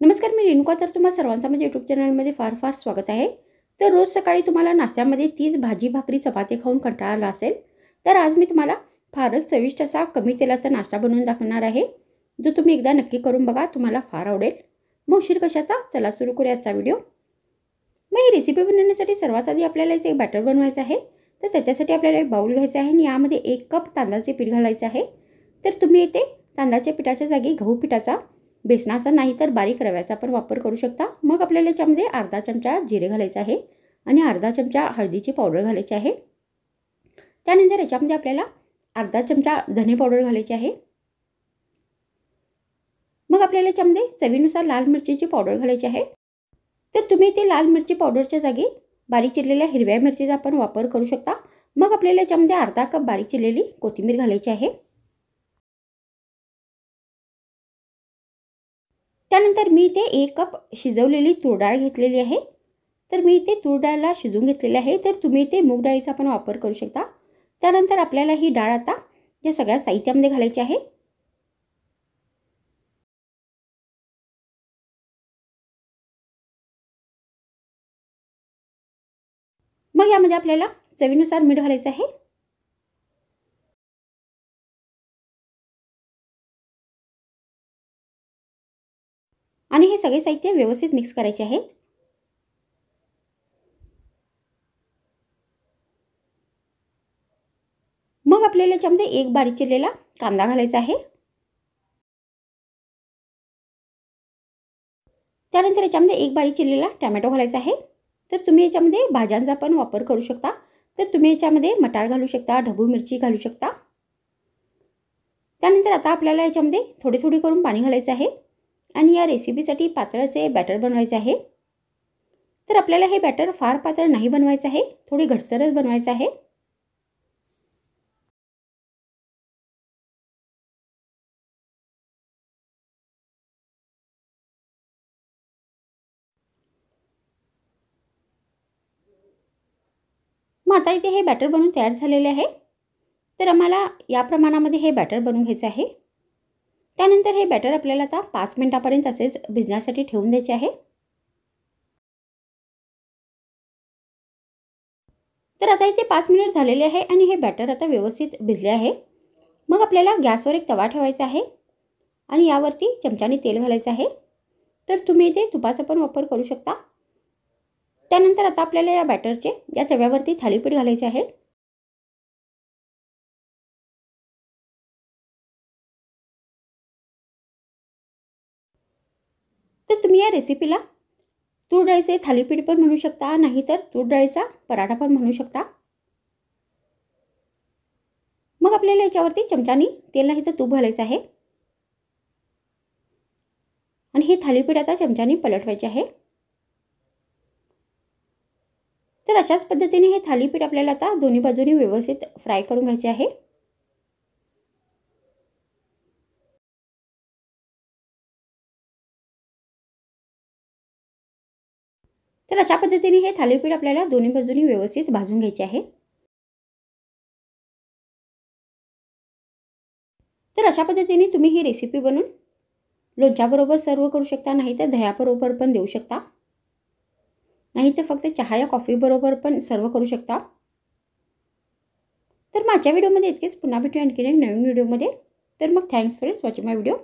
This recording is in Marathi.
नमस्कार, मी रेणुका. तर तुम्हा सर्वांचं माझ्या यूट्यूब चॅनलमध्ये फार फार स्वागत आहे. तर रोज सकाळी तुम्हाला नाश्त्यामध्ये तीच भाजी भाकरी चपाती खाऊन कंटाळा आला असेल, तर आज मी तुम्हाला फारच चविष्ट असा कमी तेलाचा नाश्ता बनवून दाखवणार आहे, जो तुम्ही एकदा नक्की करून बघा, तुम्हाला फार आवडेल. मग उशीर कशाचा, चला सुरू करूया आजचा व्हिडिओ. मग ही रेसिपी बनवण्यासाठी सर्वात आधी आपल्याला एक बॅटर बनवायचं आहे. तर त्याच्यासाठी आपल्याला एक बाउल घ्यायचा आहे आणि यामध्ये 1 कप तांदळाचे पीठ घालायचे आहे. तर तुम्ही इथे तांदळाच्या पिठाच्या जागी गहू पिठाचा, बेसनाचा नाही तर बारीक रव्याचा पण वापर करू शकता. मग आपल्याला याच्यामध्ये अर्धा चमचा जिरे घालायचं आहे आणि अर्धा चमचा हळदीची पावडर घालायची आहे. त्यानंतर याच्यामध्ये आपल्याला अर्धा चमचा धने पावडर घालायची आहे. मग आपल्याला याच्यामध्ये चवीनुसार लाल मिरचीची पावडर घालायची आहे. तर तुम्ही ते लाल मिरची पावडरच्या जागी बारीक चिरलेल्या हिरव्या मिरचीचा पण वापर करू शकता. मग आपल्याला याच्यामध्ये अर्धा कप बारीक चिरलेली कोथिंबीर घालायची आहे. त्यानंतर मी इथे 1 कप शिजवलेली तूर डाळ घेतलेली आहे. तर मी इथे तूर डाळला शिजवून घेतलेली आहे. तर तुम्ही इथे मूग डाळीचा पण वापर करू शकता. त्यानंतर आपल्याला ही डाळ आता या सगळ्या साहित्यामध्ये घालायची आहे. मग यामध्ये आपल्याला चवीनुसार मीठ घालायचं आहे. आणि हे सगळे साहित्य व्यवस्थित मिक्स करायचे आहेत. मग आपल्याला याच्यामध्ये एक बारीक चिरलेला कांदा घालायचा आहे. त्यानंतर याच्यामध्ये एक बारीक चिरलेला टोमॅटो घालायचा आहे. तर तुम्ही याच्यामध्ये भाज्यांचा पण वापर करू शकता. तर तुम्ही याच्यामध्ये मटार घालू शकता, ढबू मिरची घालू शकता. त्यानंतर आता आपल्याला याच्यामध्ये थोडी थोडी करून पाणी घालायचं आहे आणि या रेसिपीसाठी पातळ असे बॅटर बनवायचे आहे. तर आपल्याला हे बॅटर फार पातळ नाही बनवायचं आहे, थोडी घटसरच बनवायचं आहे. मग आता इथे हे बॅटर बनवून तयार झालेले आहे. तर आम्हाला या प्रमाणामध्ये हे बॅटर बनवून घ्यायचं आहे. त्यानंतर हे बॅटर आपल्याला आता 5 मिनिटापर्यंत असेच भिजण्यासाठी ठेवून द्यायचे आहे. तर आता इथे 5 मिनिट झालेले आहे आणि हे बॅटर आता व्यवस्थित भिजले आहे. मग आपल्याला गॅसवर एक तवा ठेवायचा आहे आणि यावरती चमच्याने तेल घालायचं आहे. तर तुम्ही इथे तुपाचा पण वापर करू शकता. त्यानंतर आता आपल्याला या बॅटरचे या तव्यावरती थालीपीठ घालायचे आहे. तर तुम्ही या रेसिपीला तूर डाळीचे थालीपीठ पण म्हणू शकता, नाहीतर तूर डाळीचा पराठा पण म्हणू शकता. मग आपल्याला याच्यावरती चमच्याने तेल नाही तर तूप घालायचं आहे आणि हे थालीपीठ आता चमच्याने पलटवायचे आहे. तर अशाच पद्धतीने हे थालीपीठ आपल्याला आता दोन्ही बाजूनी व्यवस्थित फ्राय करून घ्यायचे आहे. तर अशा पद्धतीने हे थालीपीठ आपल्याला दोन्ही बाजूनी व्यवस्थित भाजून घ्यायचे आहे. तर अशा पद्धतीने तुम्ही ही रेसिपी बनवून लोणच्याबरोबर सर्व करू शकता, नाही तर दह्याबरोबर पण देऊ शकता, नाही तर फक्त चहा या कॉफीबरोबर पण सर्व करू शकता. तर माझ्या व्हिडिओमध्ये इतकेच. पुन्हा भेटूया आणखीन एक नवीन व्हिडिओमध्ये. तर मग thanks for watching my video.